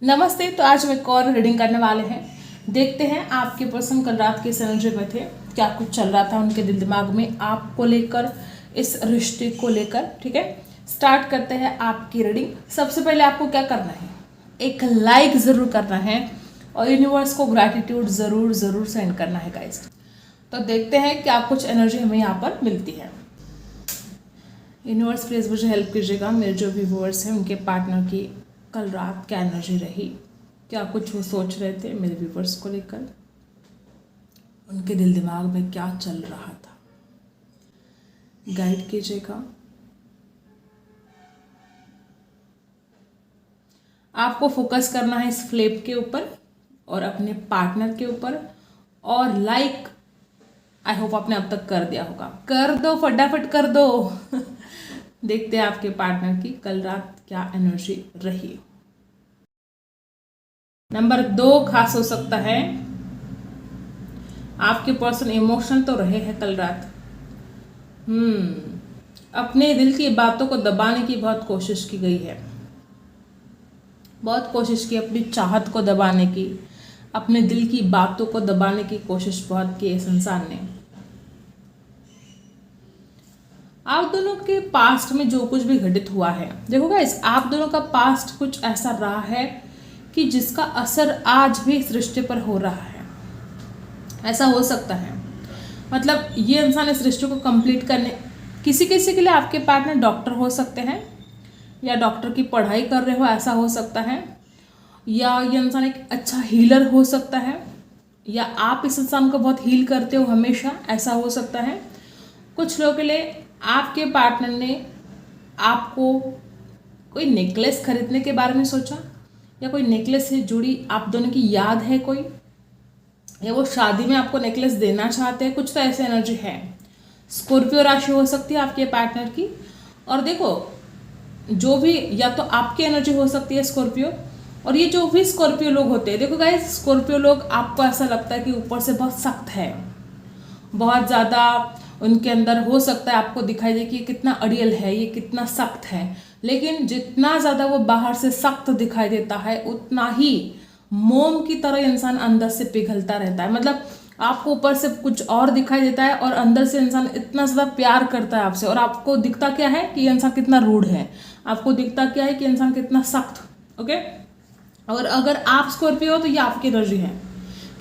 नमस्ते। तो आज हम एक और रीडिंग करने वाले हैं। देखते हैं आपके पर्सन कल रात किस एनर्जी में थे, क्या कुछ चल रहा था उनके दिल दिमाग में आपको लेकर, इस रिश्ते को लेकर। ठीक है, स्टार्ट करते हैं आपकी रीडिंग। सबसे पहले आपको क्या करना है, एक लाइक ज़रूर करना है और यूनिवर्स को ग्रैटिट्यूड ज़रूर ज़रूर सेंड करना है गाइस। तो देखते हैं क्या कुछ एनर्जी हमें यहाँ पर मिलती है। यूनिवर्स प्लीज़ मुझे हेल्प कीजिएगा, मेरे जो भी व्यूअर्स हैं उनके पार्टनर की कल रात क्या एनर्जी रही, क्या कुछ वो सोच रहे थे मेरे व्यूवर्स को लेकर, उनके दिल दिमाग में क्या चल रहा था, गाइड कीजिएगा। आपको फोकस करना है इस फ्लेप के ऊपर और अपने पार्टनर के ऊपर। और लाइक आई होप आपने अब तक कर दिया होगा, कर दो, फटाफट कर दो। देखते हैं आपके पार्टनर की कल रात क्या एनर्जी रही। नंबर 2 खास हो सकता है, आपके पर्सन इमोशनल तो रहे हैं कल रात। अपने दिल की बातों को दबाने की बहुत कोशिश की गई है, बहुत कोशिश की अपनी चाहत को दबाने की, अपने दिल की बातों को दबाने की कोशिश बहुत की इस इंसान ने। आप दोनों के पास्ट में जो कुछ भी घटित हुआ है, देखो गाइस, आप दोनों का पास्ट कुछ ऐसा रहा है कि जिसका असर आज भी इस रिश्ते पर हो रहा है। ऐसा हो सकता है, मतलब ये इंसान इस रिश्ते को कंप्लीट करने, किसी किसी के लिए आपके पार्टनर डॉक्टर हो सकते हैं या डॉक्टर की पढ़ाई कर रहे हो, ऐसा हो सकता है, या ये इंसान एक अच्छा हीलर हो सकता है, या आप इस इंसान को बहुत हील करते हो हमेशा, ऐसा हो सकता है। कुछ लोगों के लिए आपके पार्टनर ने आपको कोई नेकलेस खरीदने के बारे में सोचा, या कोई नेकलेस से जुड़ी आप दोनों की याद है कोई, या वो शादी में आपको नेकलेस देना चाहते हैं, कुछ तो ऐसे एनर्जी है। स्कॉर्पियो राशि हो सकती है आपके पार्टनर की। और देखो, जो भी, या तो आपकी एनर्जी हो सकती है स्कॉर्पियो, और ये जो भी स्कॉर्पियो लोग होते हैं, देखो गाइस, स्कॉर्पियो लोग आपको ऐसा लगता है कि ऊपर से बहुत सख्त है, बहुत ज़्यादा उनके अंदर हो सकता है आपको दिखाई दे कि ये कितना अड़ियल है, ये कितना सख्त है, लेकिन जितना ज़्यादा वो बाहर से सख्त दिखाई देता है उतना ही मोम की तरह इंसान अंदर से पिघलता रहता है। मतलब आपको ऊपर से कुछ और दिखाई देता है और अंदर से इंसान इतना ज़्यादा प्यार करता है आपसे, और आपको दिखता क्या है कि ये इंसान कितना रूड है, आपको दिखता क्या है कि इंसान कितना सख्त। ओके, और अगर आप स्कॉर्पियो हो तो ये आपकी एनर्जी है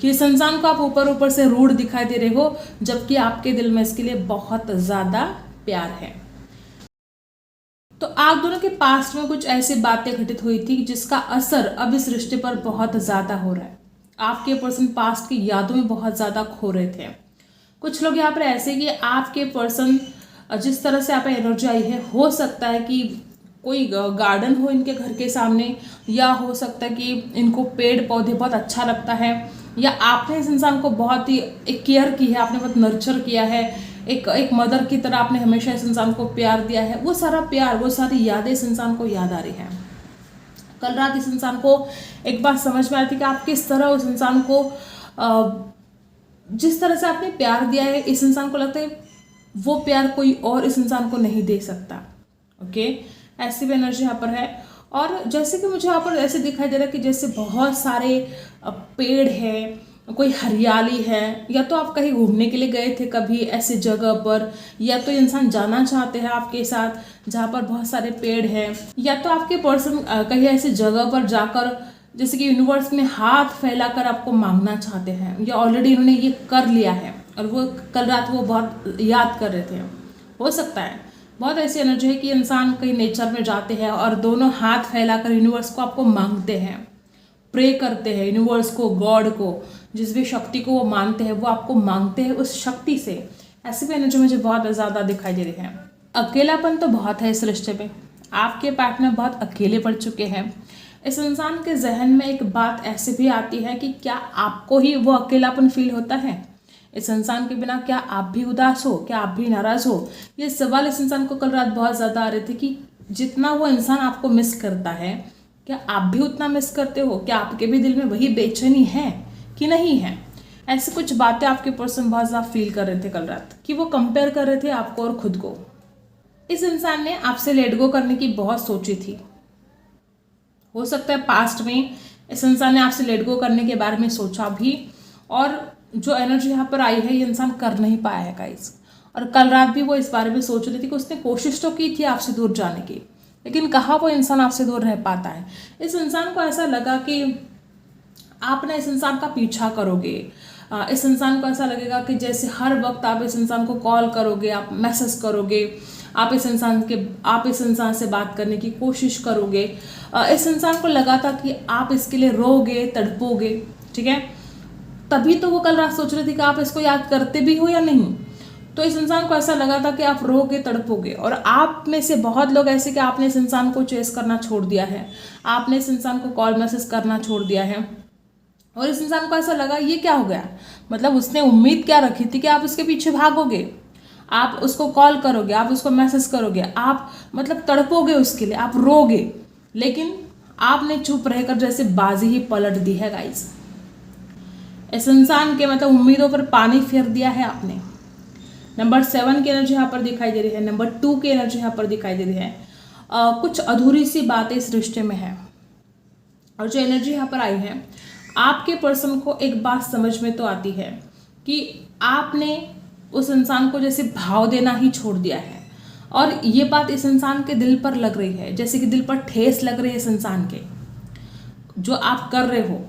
कि इस इंसान को आप ऊपर ऊपर से रूड दिखाई दे रहे हो, जबकि आपके दिल में इसके लिए बहुत ज़्यादा प्यार है। तो आप दोनों के पास्ट में कुछ ऐसी बातें घटित हुई थी जिसका असर अब इस रिश्ते पर बहुत ज़्यादा हो रहा है। आपके पर्सन पास्ट की यादों में बहुत ज़्यादा खो रहे थे। कुछ लोग यहाँ पर ऐसे कि आपके पर्सन जिस तरह से आप एनर्जी आई है, हो सकता है कि कोई गार्डन हो इनके घर के सामने, या हो सकता है कि इनको पेड़ पौधे बहुत अच्छा लगता है, या आपने इस इंसान को बहुत ही एक केयर की है, आपने बहुत नर्चर किया है, एक मदर की तरह आपने हमेशा इस इंसान को प्यार दिया है। वो सारा प्यार, वो सारी यादें इस इंसान को याद आ रही है। कल रात इस इंसान को एक बात समझ में आई थी कि आप किस तरह उस इंसान को, जिस तरह से आपने प्यार दिया है, इस इंसान को लगता है वो प्यार कोई और इस इंसान को नहीं दे सकता। ओके, ऐसी भी एनर्जी यहाँ पर है। और जैसे कि मुझे यहाँ पर ऐसे दिखाई दे रहा है कि जैसे बहुत सारे पेड़ है, कोई हरियाली है, या तो आप कहीं घूमने के लिए गए थे कभी ऐसी जगह पर, या तो इंसान जाना चाहते हैं आपके साथ जहाँ पर बहुत सारे पेड़ हैं, या तो आपके पर्सन कहीं ऐसी जगह पर जाकर जैसे कि यूनिवर्स में हाथ फैलाकर आपको मांगना चाहते हैं, या ऑलरेडी इन्होंने ये कर लिया है और वो कल रात वो बहुत याद कर रहे थे। हो सकता है बहुत ऐसी एनर्जी है कि इंसान कहीं नेचर में जाते हैं और दोनों हाथ फैलाकर यूनिवर्स को आपको मांगते हैं, प्रे करते हैं यूनिवर्स को, गॉड को, जिस भी शक्ति को वो मानते हैं वो आपको मांगते हैं उस शक्ति से। ऐसी भी एनर्जी मुझे बहुत ज़्यादा दिखाई दे रही है। अकेलापन तो बहुत है इस रिश्ते में, आपके पार्टनर बहुत अकेले पड़ चुके हैं। इस इंसान के जहन में एक बात ऐसी भी आती है कि क्या आपको ही वो अकेलापन फील होता है, इस इंसान के बिना क्या आप भी उदास हो, क्या आप भी नाराज हो। ये सवाल इस इंसान को कल रात बहुत ज़्यादा आ रहे थे कि जितना वो इंसान आपको मिस करता है, क्या आप भी उतना मिस करते हो, क्या आपके भी दिल में वही बेचैनी है कि नहीं है। ऐसी कुछ बातें आपके पर्सन बहुत ज़्यादा फील कर रहे थे कल रात, कि वो कंपेयर कर रहे थे आपको और खुद को। इस इंसान ने आपसे लेट गो करने की बहुत सोची थी, हो सकता है पास्ट में इस इंसान ने आपसे लेट गो करने के बारे में सोचा भी, और जो एनर्जी यहाँ पर आई है ये इंसान कर नहीं पाया है गाइस। और कल रात भी वो इस बारे में सोच रही थी कि उसने कोशिश तो की थी आपसे दूर जाने की, लेकिन कहाँ वो इंसान आपसे दूर रह पाता है। इस इंसान को ऐसा लगा कि आप ना इस इंसान का पीछा करोगे, इस इंसान को ऐसा लगेगा कि जैसे हर वक्त आप इस इंसान को कॉल करोगे, आप मैसेज करोगे, आप इस इंसान से बात करने की कोशिश करोगे। इस इंसान को लगा था कि आप इसके लिए रोगे, तड़पोगे, ठीक है। तभी तो वो कल रात सोच रही थी कि आप इसको याद करते भी हो या नहीं। तो इस इंसान को ऐसा लगा था कि आप रोगे, तड़पोगे। और आप में से बहुत लोग ऐसे कि आपने इस इंसान को चेस करना छोड़ दिया है, आपने इस इंसान को कॉल मैसेज करना छोड़ दिया है। और इस इंसान को ऐसा लगा ये क्या हो गया, मतलब उसने उम्मीद क्या रखी थी कि आप उसके पीछे भागोगे, आप उसको कॉल करोगे, आप उसको मैसेज करोगे, आप मतलब तड़पोगे उसके लिए, आप रोगे, लेकिन आपने चुप रहकर जैसे बाजी ही पलट दी है गाइस। इस इंसान के मतलब उम्मीदों पर पानी फेर दिया है आपने। नंबर 7 की एनर्जी यहाँ पर दिखाई दे रही है, नंबर 2 की एनर्जी यहाँ पर दिखाई दे रही है। कुछ अधूरी सी बातें इस रिश्ते में है। और जो एनर्जी यहाँ पर आई है, आपके पर्सन को एक बात समझ में तो आती है कि आपने उस इंसान को जैसे भाव देना ही छोड़ दिया है। और ये बात इस इंसान के दिल पर लग रही है, जैसे कि दिल पर ठेस लग रही है इस इंसान के। जो आप कर रहे हो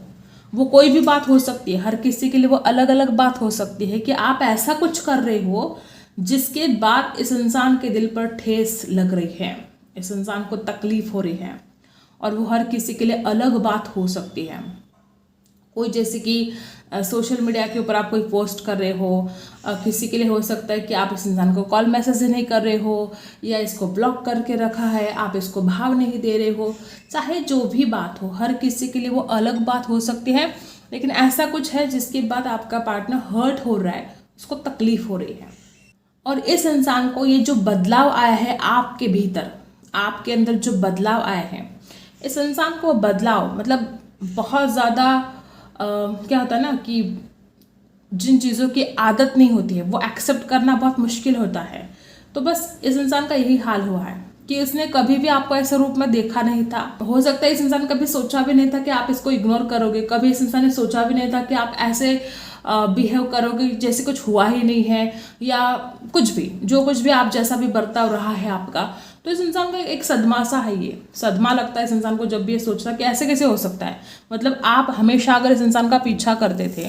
वो कोई भी बात हो सकती है, हर किसी के लिए वो अलग अलग बात हो सकती है कि आप ऐसा कुछ कर रहे हो जिसके बाद इस इंसान के दिल पर ठेस लग रही है, इस इंसान को तकलीफ हो रही है। और वो हर किसी के लिए अलग बात हो सकती है। कोई जैसे कि सोशल मीडिया के ऊपर आप कोई पोस्ट कर रहे हो, किसी के लिए हो सकता है कि आप इस इंसान को कॉल मैसेज नहीं कर रहे हो, या इसको ब्लॉक करके रखा है, आप इसको भाव नहीं दे रहे हो। चाहे जो भी बात हो, हर किसी के लिए वो अलग बात हो सकती है, लेकिन ऐसा कुछ है जिसके बाद आपका पार्टनर हर्ट हो रहा है, उसको तकलीफ हो रही है। और इस इंसान को ये जो बदलाव आया है आपके भीतर, आपके अंदर जो बदलाव आया है, इस इंसान को बदलाव मतलब बहुत ज़्यादा क्या होता है ना कि जिन चीज़ों की आदत नहीं होती है वो एक्सेप्ट करना बहुत मुश्किल होता है। तो बस इस इंसान का यही हाल हुआ है कि इसने कभी भी आपको ऐसे रूप में देखा नहीं था। हो सकता है इस इंसान कभी सोचा भी नहीं था कि आप इसको इग्नोर करोगे, कभी इस इंसान ने सोचा भी नहीं था कि आप ऐसे बिहेव करोगे जैसे कुछ हुआ ही नहीं है, या कुछ भी, जो कुछ भी आप जैसा भी बर्ताव रहा है आपका। तो इस इंसान का एक सदमा सा है, ये सदमा लगता है इस इंसान को जब भी ये सोचता है कि ऐसे कैसे हो सकता है। मतलब आप हमेशा अगर इस इंसान का पीछा करते थे,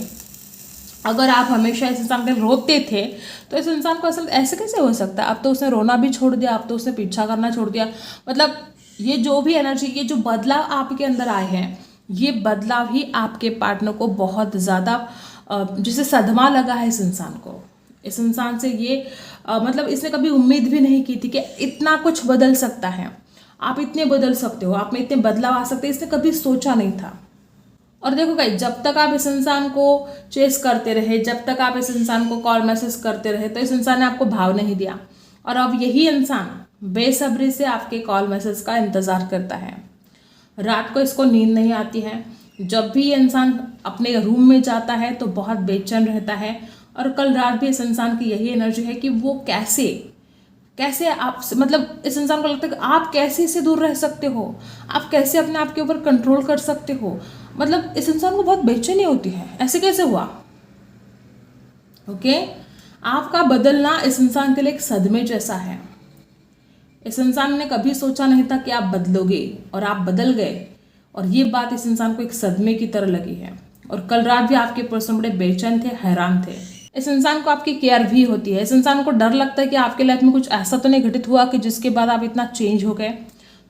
अगर आप हमेशा इस इंसान के रोते थे, तो इस इंसान को असल ऐसे कैसे हो सकता है। अब तो उसने रोना भी छोड़ दिया, अब तो उसने पीछा करना छोड़ दिया। मतलब ये जो भी एनर्जी, ये जो बदलाव आपके अंदर आए हैं, ये बदलाव ही आपके पार्टनर को बहुत ज़्यादा जिसे सदमा लगा है इस इंसान को। इस इंसान से ये मतलब इसने कभी उम्मीद भी नहीं की थी कि इतना कुछ बदल सकता है, आप इतने बदल सकते हो, आप में इतने बदलाव आ सकते हैं, इसने कभी सोचा नहीं था। और देखो गाइस, जब तक आप इस इंसान को चेस करते रहे, जब तक आप इस इंसान को कॉल मैसेज करते रहे, तो इस इंसान ने आपको भाव नहीं दिया। और अब यही इंसान बेसब्री से आपके कॉल मैसेज का इंतज़ार करता है। रात को इसको नींद नहीं आती है, जब भी ये इंसान अपने रूम में जाता है तो बहुत बेचैन रहता है। और कल रात भी इस इंसान की यही एनर्जी है कि वो कैसे आप, मतलब इस इंसान को लगता है कि आप कैसे इससे दूर रह सकते हो, आप कैसे अपने आप के ऊपर कंट्रोल कर सकते हो। मतलब इस इंसान को बहुत बेचैनी होती है, ऐसे कैसे हुआ। ओके, आपका बदलना इस इंसान के लिए एक सदमे जैसा है। इस इंसान ने कभी सोचा नहीं था कि आप बदलोगे, और आप बदल गए। और ये बात इस इंसान को एक सदमे की तरह लगी है। और कल रात भी आपके पर्सन बड़े बेचैन थे, हैरान थे। इस इंसान को आपकी केयर भी होती है। इस इंसान को डर लगता है कि आपके लाइफ में कुछ ऐसा तो नहीं घटित हुआ कि जिसके बाद आप इतना चेंज हो गए।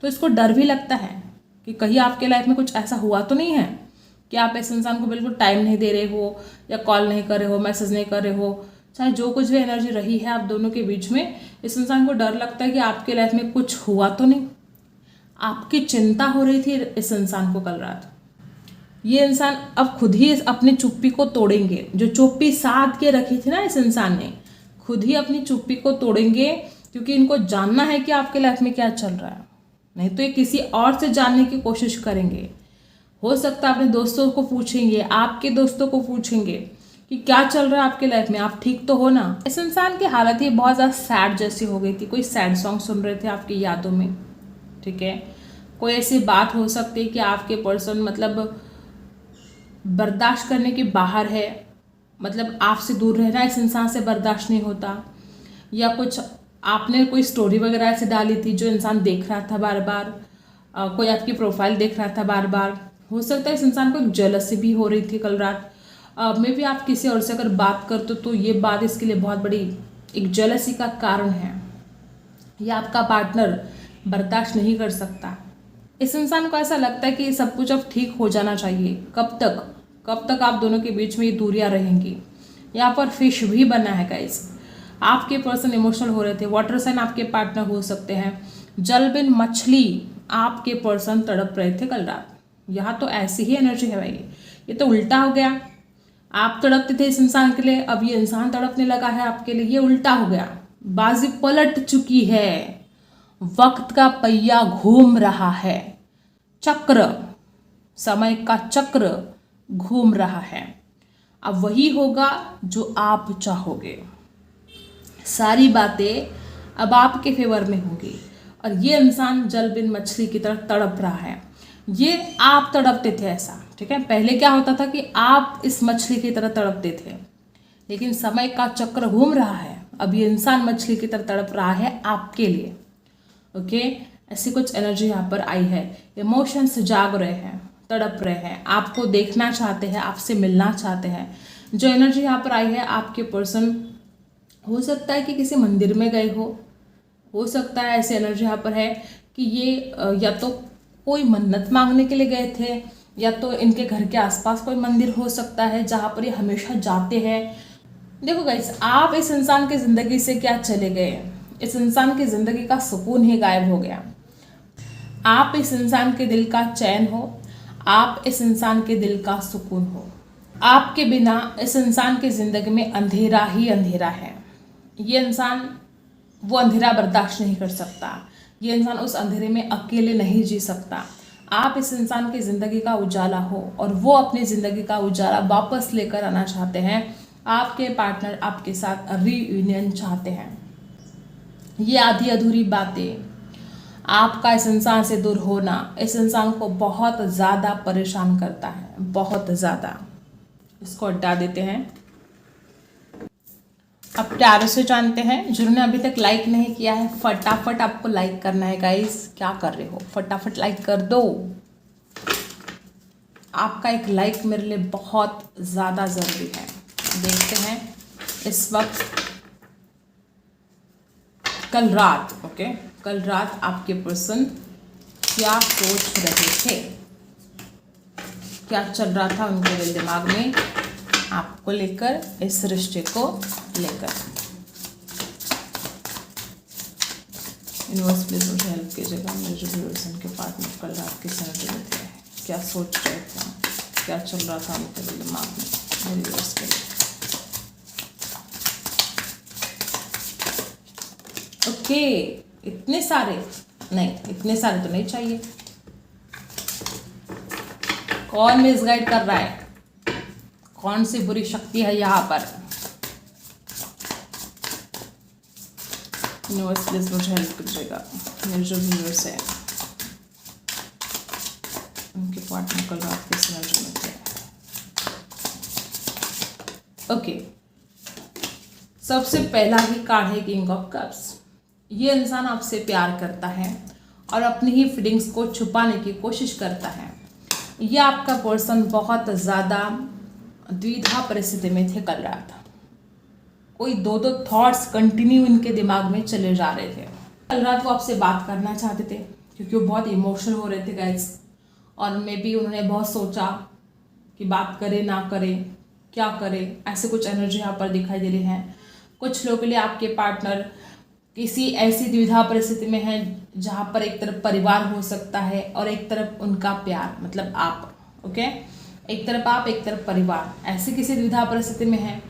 तो इसको डर भी लगता है कि कहीं आपके लाइफ में कुछ ऐसा हुआ तो नहीं है कि आप इस इंसान को बिल्कुल टाइम नहीं दे रहे हो, या कॉल नहीं कर रहे हो, मैसेज नहीं कर रहे हो। चाहे जो कुछ भी एनर्जी रही है आप दोनों के बीच में, इस इंसान को डर लगता है कि आपके लाइफ में कुछ हुआ तो नहीं। आपकी चिंता हो रही थी इस इंसान को कल रात। ये इंसान अब खुद ही अपनी चुप्पी को तोड़ेंगे। जो चुप्पी साध के रखी थी ना इस इंसान ने, खुद ही अपनी चुप्पी को तोड़ेंगे, क्योंकि इनको जानना है कि आपके लाइफ में क्या चल रहा है। नहीं तो ये किसी और से जानने की कोशिश करेंगे। हो सकता है अपने दोस्तों को पूछेंगे, आपके दोस्तों को पूछेंगे कि क्या चल रहा है आपके लाइफ में, आप ठीक तो हो ना। इस इंसान की हालत ये बहुत ज़्यादा सैड जैसी हो गई थी। कोई सैड सॉन्ग सुन रहे थे आपकी यादों में, ठीक है। कोई ऐसी बात हो सकती है कि आपके पर्सन मतलब बर्दाश्त करने के बाहर है, मतलब आपसे दूर रहना इस इंसान से बर्दाश्त नहीं होता, या कुछ आपने कोई स्टोरी वगैरह ऐसे डाली थी जो इंसान देख रहा था बार बार, कोई आपकी प्रोफाइल देख रहा था बार बार। हो सकता है इस इंसान को एक जेलसी भी हो रही थी कल रात। मे भी आप किसी और से अगर बात करते तो ये बात इसके लिए बहुत बड़ी एक जेलसी का कारण है, या आपका पार्टनर बर्दाश्त नहीं कर सकता। इस इंसान को ऐसा लगता है कि सब कुछ अब ठीक हो जाना चाहिए। कब तक आप दोनों के बीच में ये दूरियां रहेंगी। यहाँ पर फिश भी बना है गाइस। आपके पर्सन इमोशनल हो रहे थे। वाटर साइन आपके पार्टनर हो सकते हैं। जल बिन मछली आपके पर्सन तड़प रहे थे कल रात। यहाँ तो ऐसी ही एनर्जी है भाई। ये तो उल्टा हो गया। आप तड़पते थे इस इंसान के लिए, अब ये इंसान तड़पने लगा है आपके लिए। ये उल्टा हो गया, बाजी पलट चुकी है, वक्त का पहिया घूम रहा है, चक्र, समय का चक्र घूम रहा है। अब वही होगा जो आप चाहोगे। सारी बातें अब आपके फेवर में होंगी। और ये इंसान जल बिन मछली की तरह तड़प रहा है। ये आप तड़पते थे ऐसा, ठीक है। पहले क्या होता था कि आप इस मछली की तरह तड़पते थे, लेकिन समय का चक्र घूम रहा है। अब ये इंसान मछली की तरह तड़प रहा है आपके लिए। ओके, ऐसी कुछ एनर्जी यहाँ पर आई है। इमोशंस जाग रहे हैं, तड़प रहे हैं, आपको देखना चाहते हैं, आपसे मिलना चाहते हैं। जो एनर्जी यहाँ पर आई है, आपके पर्सन हो सकता है कि किसी मंदिर में गए हो सकता है ऐसी एनर्जी यहाँ पर है कि ये या तो कोई मन्नत मांगने के लिए गए थे, या तो इनके घर के आसपास कोई मंदिर हो सकता है जहाँ पर ये हमेशा जाते हैं। देखो गाइस, आप इस इंसान की ज़िंदगी से क्या चले गए, इस इंसान की ज़िंदगी का सुकून ही गायब हो गया। आप इस इंसान के दिल का चैन हो, आप इस इंसान के दिल का सुकून हो। आपके बिना इस इंसान की ज़िंदगी में अंधेरा ही अंधेरा है। ये इंसान वो अंधेरा बर्दाश्त नहीं कर सकता। ये इंसान उस अंधेरे में अकेले नहीं जी सकता। आप इस इंसान की ज़िंदगी का उजाला हो और वो अपनी ज़िंदगी का उजाला वापस लेकर आना चाहते हैं। आपके पार्टनर आपके साथ रीयूनियन चाहते हैं। ये आधी अधूरी बातें, आपका इस इंसान से दूर होना इस इंसान को बहुत ज़्यादा परेशान करता है, बहुत ज़्यादा। इसको हटा देते हैं। अब प्यार से जानते हैं। जिन्होंने अभी तक लाइक नहीं किया है, फटाफट आपको लाइक करना है गाइस। क्या कर रहे हो, फटाफट लाइक कर दो। आपका एक लाइक मेरे लिए बहुत ज़्यादा ज़रूरी है। देखते हैं इस वक्त कल रात आपके पर्सन क्या सोच रहे थे, क्या चल रहा था उनके दिल दिमाग में आपको लेकर, इस रिश्ते को लेकर। यूनिवर्स प्लीज मुझे हेल्प कीजिएगा। मेरे जो व्यूअर्स उनके पार्टनर कल रात किस एनर्जी में थे, क्या सोच रहे थे, क्या चल रहा था उनके दिल दिमाग में, मेरे व्यूअर्स के लिए। ओके, इतने सारे नहीं, इतने सारे तो नहीं चाहिए। कौन मिसगाइड कर रहा है, कौन सी बुरी शक्ति है यहाँ पर। यूनिवर्स प्लीज मुझे हेल्प कीजिएगा। मेरे जो व्यूअर्स है उनके पार्टनर कल रात किस एनर्जी में थे। ओके, सबसे पहला ही कार्ड है किंग ऑफ कप्स। ये इंसान आपसे प्यार करता है और अपनी ही फीलिंग्स को छुपाने की कोशिश करता है। यह आपका पर्सन बहुत ज़्यादा द्विधा परिस्थिति में थे कल रात। कोई दो थॉट्स कंटिन्यू इनके दिमाग में चले जा रहे थे। कल रात वो आपसे बात करना चाहते थे क्योंकि वो बहुत इमोशनल हो रहे थे गाइस, और मे बी उन्होंने बहुत सोचा कि बात करे ना करे, क्या करे। ऐसे कुछ एनर्जी यहाँ पर दिखाई दे रही है। कुछ लोगों के लिए आपके पार्टनर किसी ऐसी द्विधा परिस्थिति में है जहाँ पर एक तरफ परिवार हो सकता है और एक तरफ उनका प्यार, मतलब आप। ओके, एक तरफ आप, एक तरफ परिवार, ऐसी किसी द्विधा परिस्थिति में है।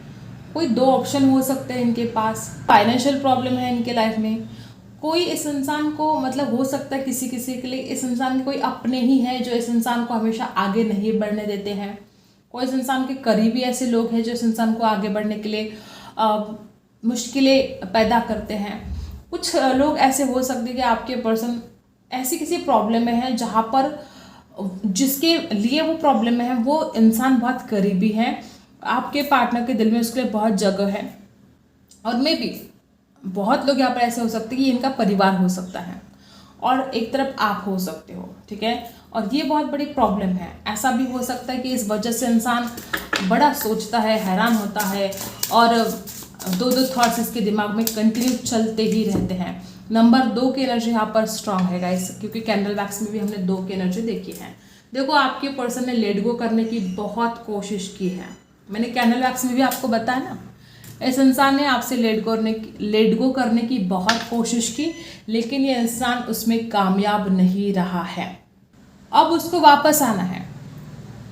कोई दो ऑप्शन हो सकते हैं इनके पास। फाइनेंशियल प्रॉब्लम है इनके लाइफ में। कोई इस इंसान को, मतलब हो सकता है किसी किसी के लिए इस इंसान के कोई अपने ही है जो इस इंसान को हमेशा आगे नहीं बढ़ने देते हैं। कोई इस इंसान के करीबी ऐसे लोग हैं जो इस इंसान को आगे बढ़ने के लिए मुश्किलें पैदा करते हैं। कुछ लोग ऐसे हो सकते हैं कि आपके पर्सन ऐसी किसी प्रॉब्लम में है जहाँ पर जिसके लिए वो प्रॉब्लम में है वो इंसान बहुत करीबी है, आपके पार्टनर के दिल में उसके लिए बहुत जगह है। और मे बी बहुत लोग यहाँ पर ऐसे हो सकते हैं कि इनका परिवार हो सकता है और एक तरफ आप हो सकते हो, ठीक है। और ये बहुत बड़ी प्रॉब्लम है। ऐसा भी हो सकता है कि इस वजह से इंसान बड़ा सोचता है, हैरान होता है और दो दो थॉट्स इसके दिमाग में कंटिन्यू चलते ही रहते हैं। नंबर 2 की एनर्जी यहाँ पर स्ट्रांग है गाइस, क्योंकि कैंडल वैक्स में भी हमने 2 की एनर्जी देखी है। देखो आपके पर्सन ने लेट गो करने की बहुत कोशिश की है। मैंने कैंडल वैक्स में भी आपको बताया ना, इस इंसान ने आपसे लेट गो करने की बहुत कोशिश की, लेकिन ये इंसान उसमें कामयाब नहीं रहा है। अब उसको वापस आना है,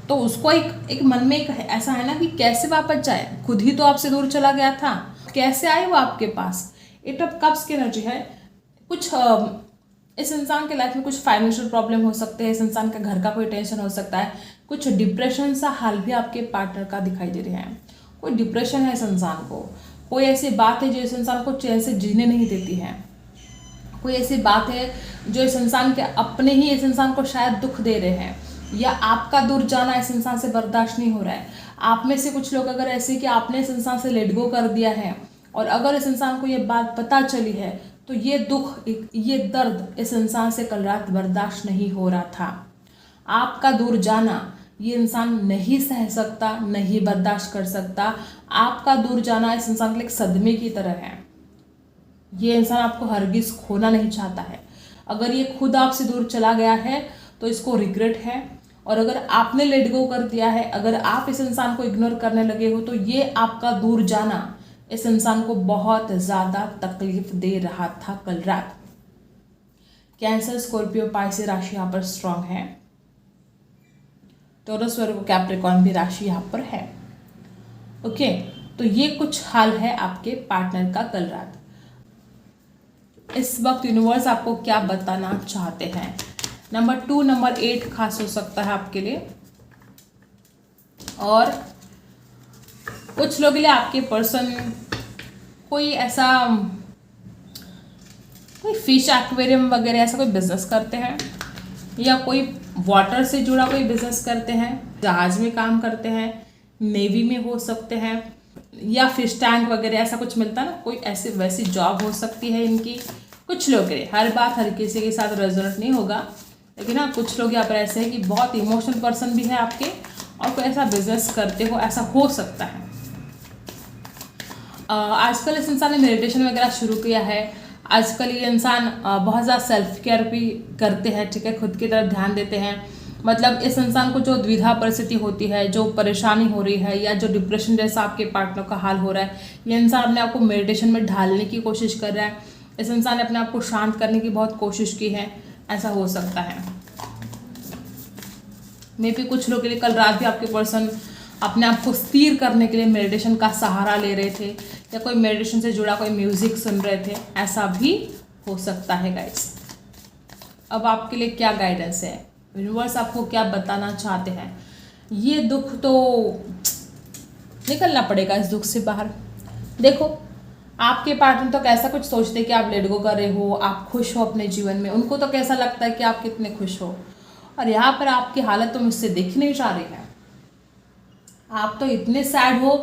तो उसको एक मन में एक ऐसा है ना कि कैसे वापस जाए, खुद ही तो आपसे दूर चला गया था, कैसे आए वो आपके पास। 8 ऑफ कप्स की एनर्जी है। कुछ इस इंसान के लाइफ में कुछ फाइनेंशियल प्रॉब्लम हो सकते हैं, इस इंसान का घर का कोई टेंशन हो सकता है, कुछ डिप्रेशन सा हाल भी आपके पार्टनर का दिखाई दे रहा है। कोई डिप्रेशन है इस इंसान को, कोई ऐसी बात है जो इस इंसान को चैन से जीने नहीं देती है, कोई ऐसी बात है जो इस इंसान के अपने ही इस इंसान को शायद दुख दे रहे हैं, या आपका दूर जाना इस इंसान से बर्दाश्त नहीं हो रहा है। आप में से कुछ लोग अगर ऐसे कि आपने इस इंसान से लेट गो कर दिया है और अगर इस इंसान को ये बात पता चली है तो ये दुख, ये दर्द इस इंसान से कल रात बर्दाश्त नहीं हो रहा था। आपका दूर जाना ये इंसान नहीं सह सकता, नहीं बर्दाश्त कर सकता। आपका दूर जाना इस इंसान के लिए एक सदमे की तरह है। ये इंसान आपको हरगिज खोना नहीं चाहता है। अगर ये खुद आपसे दूर चला गया है तो इसको रिग्रेट है, और अगर आपने लेट गो कर दिया है, अगर आप इस इंसान को इग्नोर करने लगे हो, तो ये आपका दूर जाना इस इंसान को बहुत ज़्यादा तकलीफ दे रहा था कल रात। कैंसर, स्कॉर्पियो, पाइसेस राशि यहाँ पर स्ट्रांग है। टॉरस, वर्गो, कैप्रिकॉर्न भी राशि यहाँ पर है। ओके, तो ये कुछ हाल है आपके पार्टनर का कल रात। इस वक्त यूनिवर्स आपको क्या बताना चाहते हैं। नंबर 2, नंबर 8 खास हो सकता है आपके लिए, और कुछ लोग के लिए आपके पर्सन कोई ऐसा कोई फिश एक्वेरियम वगैरह ऐसा कोई बिजनेस करते हैं, या कोई वाटर से जुड़ा कोई बिजनेस करते हैं, जहाज में काम करते हैं, नेवी में हो सकते हैं, या फिश टैंक वगैरह ऐसा कुछ मिलता है ना, कोई ऐसी वैसी जॉब हो सकती है इनकी। कुछ लोग के लिए, हर बात हर किसी के साथ रेजोनेट नहीं होगा, लेकिन हाँ कुछ लोग यहाँ पर ऐसे हैं कि बहुत इमोशनल पर्सन भी है आपके, और कोई ऐसा बिजनेस करते हो, ऐसा हो सकता है। आजकल इस इंसान ने मेडिटेशन वगैरह शुरू किया है। आजकल ये इंसान बहुत ज़्यादा सेल्फ केयर भी करते हैं, ठीक है, खुद की तरफ ध्यान देते हैं। मतलब इस इंसान को जो द्विधा परिस्थिति होती है, जो परेशानी हो रही है, या जो डिप्रेशन जैसा आपके पार्टनर का हाल हो रहा है, ये इंसान अपने आप को मेडिटेशन में ढालने की कोशिश कर रहा है। इस इंसान ने अपने आप को शांत करने की बहुत कोशिश की है, ऐसा हो सकता है। मे भी कुछ लोग के लिए कल रात भी आपके पर्सन अपने आप को स्थिर करने के लिए मेडिटेशन का सहारा ले रहे थे, या कोई मेडिटेशन से जुड़ा कोई म्यूजिक सुन रहे थे, ऐसा भी हो सकता है गाइस। अब आपके लिए क्या गाइडेंस है, यूनिवर्स आपको क्या बताना चाहते हैं। ये दुख तो निकलना पड़ेगा, इस दुख से बाहर। देखो आपके पार्टनर तो कैसा कुछ सोचते हैं कि आप लेट गो कर रहे हो, आप खुश हो अपने जीवन में, उनको तो कैसा लगता है कि आप कितने खुश हो, और यहाँ पर आपकी हालत तो मुझसे देखी नहीं जा रही है। आप तो इतने सैड हो।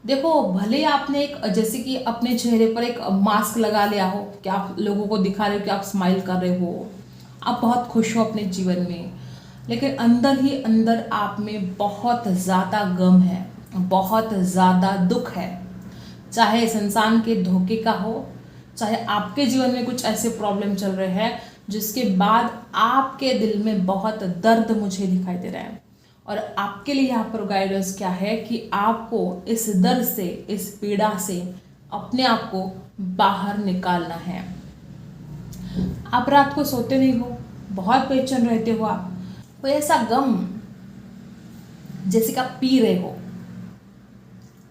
देखो भले आपने एक जैसे कि अपने चेहरे पर एक मास्क लगा लिया हो कि आप लोगों को दिखा रहे हो कि आप स्माइल कर रहे हो, आप बहुत खुश हो अपने जीवन में, लेकिन अंदर ही अंदर आप में बहुत ज़्यादा गम है, बहुत ज़्यादा दुख है। चाहे इस इंसान के धोखे का हो, चाहे आपके जीवन में कुछ ऐसे प्रॉब्लम चल रहे हैं जिसके बाद आपके दिल में बहुत दर्द मुझे दिखाई दे रहा है। और आपके लिए यहाँ पर गाइडेंस क्या है कि आपको इस दर्द से, इस पीड़ा से अपने आप को बाहर निकालना है। आप रात को सोते नहीं हो, बहुत बेचैन रहते हो, आप कोई ऐसा गम जैसे कि आप पी रहे हो,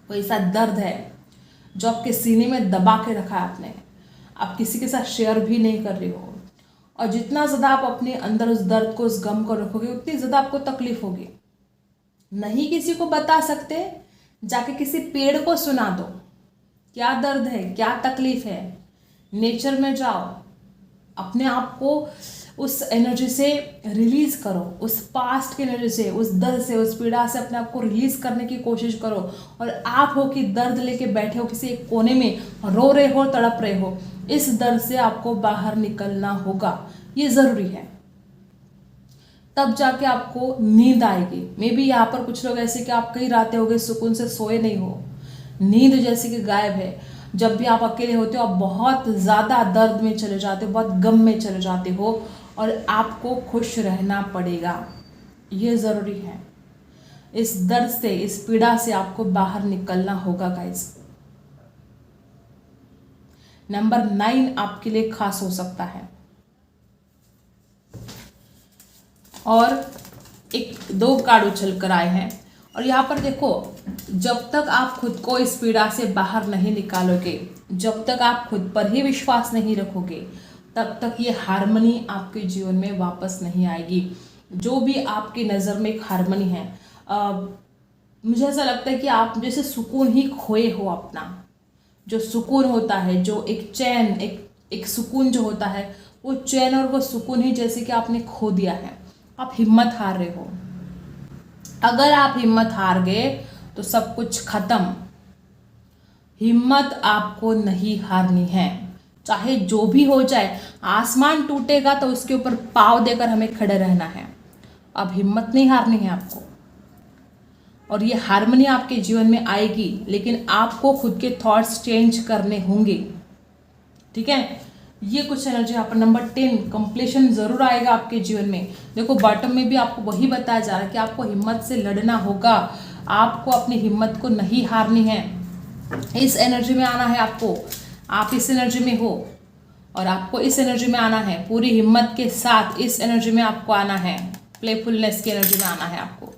कोई ऐसा दर्द है जो आपके सीने में दबा के रखा है आपने, आप किसी के साथ शेयर भी नहीं कर रहे हो, और जितना ज़्यादा आप अपने अंदर उस दर्द को, उस गम को रखोगे, उतनी ज़्यादा आपको तकलीफ होगी। नहीं किसी को बता सकते, जाके किसी पेड़ को सुना दो क्या दर्द है, क्या तकलीफ है। नेचर में जाओ, अपने आप को उस एनर्जी से रिलीज करो, उस पास्ट की एनर्जी से, उस दर्द से, उस पीड़ा से अपने आप को रिलीज करने की कोशिश करो। और आप हो कि दर्द लेके बैठे हो किसी एक कोने में, रो रहे हो, तड़प रहे हो, इस दर्द से आपको बाहर निकलना होगा, ये ज़रूरी है। तब जाके आपको नींद आएगी। मे बी यहाँ पर कुछ लोग ऐसे कि आप कई रातें हो गए सुकून से सोए नहीं हो, नींद जैसे कि गायब है। जब भी आप अकेले होते हो आप बहुत ज़्यादा दर्द में चले जाते हो, बहुत गम में चले जाते हो, और आपको खुश रहना पड़ेगा, ये ज़रूरी है। इस दर्द से, इस पीड़ा से आपको बाहर निकलना होगा गाइस। नंबर 9 आपके लिए खास हो सकता है। और एक 2 कार्ड उछल कर आए हैं, और यहाँ पर देखो, जब तक आप खुद को इस पीड़ा से बाहर नहीं निकालोगे, जब तक आप खुद पर ही विश्वास नहीं रखोगे, तब तक ये हार्मनी आपके जीवन में वापस नहीं आएगी। जो भी आपकी नज़र में एक हार्मनी है, मुझे ऐसा लगता है कि आप जैसे सुकून ही खोए हो अपना। जो सुकून होता है, जो एक चैन, एक सुकून जो होता है, वो चैन और वो सुकून ही जैसे कि आपने खो दिया है। आप हिम्मत हार रहे हो। अगर आप हिम्मत हार गए तो सब कुछ खत्म। हिम्मत आपको नहीं हारनी है, चाहे जो भी हो जाए। आसमान टूटेगा तो उसके ऊपर पाँव देकर हमें खड़े रहना है। अब हिम्मत नहीं हारनी है आपको, और ये हार्मनी आपके जीवन में आएगी, लेकिन आपको खुद के थॉट्स चेंज करने होंगे, ठीक है। ये कुछ एनर्जी यहाँ पर। नंबर 10 कंप्लीशन जरूर आएगा आपके जीवन में। देखो बॉटम में भी आपको वही बताया जा रहा है कि आपको हिम्मत से लड़ना होगा, आपको अपनी हिम्मत को नहीं हारनी है। इस एनर्जी में आना है आपको, आप इस एनर्जी में हो और आपको इस एनर्जी में आना है, पूरी हिम्मत के साथ इस एनर्जी में आपको आना है, प्लेफुलनेस की एनर्जी में आना है आपको।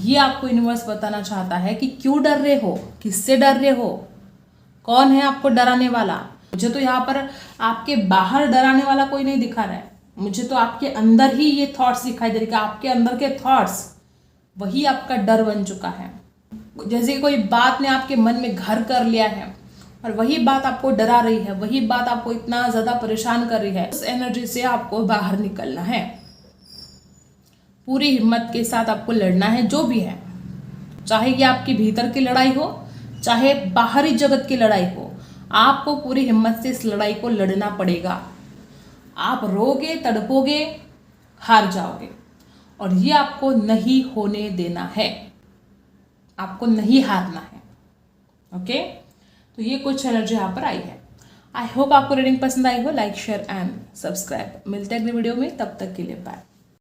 ये आपको यूनिवर्स बताना चाहता है कि क्यों डर रहे हो, किससे डर रहे हो, कौन है आपको डराने वाला। मुझे तो यहाँ पर आपके बाहर डराने वाला कोई नहीं दिखा रहा है, मुझे तो आपके अंदर ही ये थॉट्स दिखाई दे रहे कि आपके अंदर के थॉट्स वही आपका डर बन चुका है। जैसे कोई बात ने आपके मन में घर कर लिया है और वही बात आपको डरा रही है, वही बात आपको इतना ज़्यादा परेशान कर रही है। उस एनर्जी से आपको बाहर निकलना है, पूरी हिम्मत के साथ आपको लड़ना है, जो भी है, चाहे ये आपकी भीतर की लड़ाई हो, चाहे बाहरी जगत की लड़ाई हो, आपको पूरी हिम्मत से इस लड़ाई को लड़ना पड़ेगा। आप रोगे, तड़पोगे, हार जाओगे, और ये आपको नहीं होने देना है, आपको नहीं हारना है। ओके, तो ये कुछ एनर्जी यहाँ पर आई है। आई होप आपको रीडिंग पसंद आई हो। Like, share and subscribe. मिलते हैं अगले वीडियो में, तब तक के लिए बाय।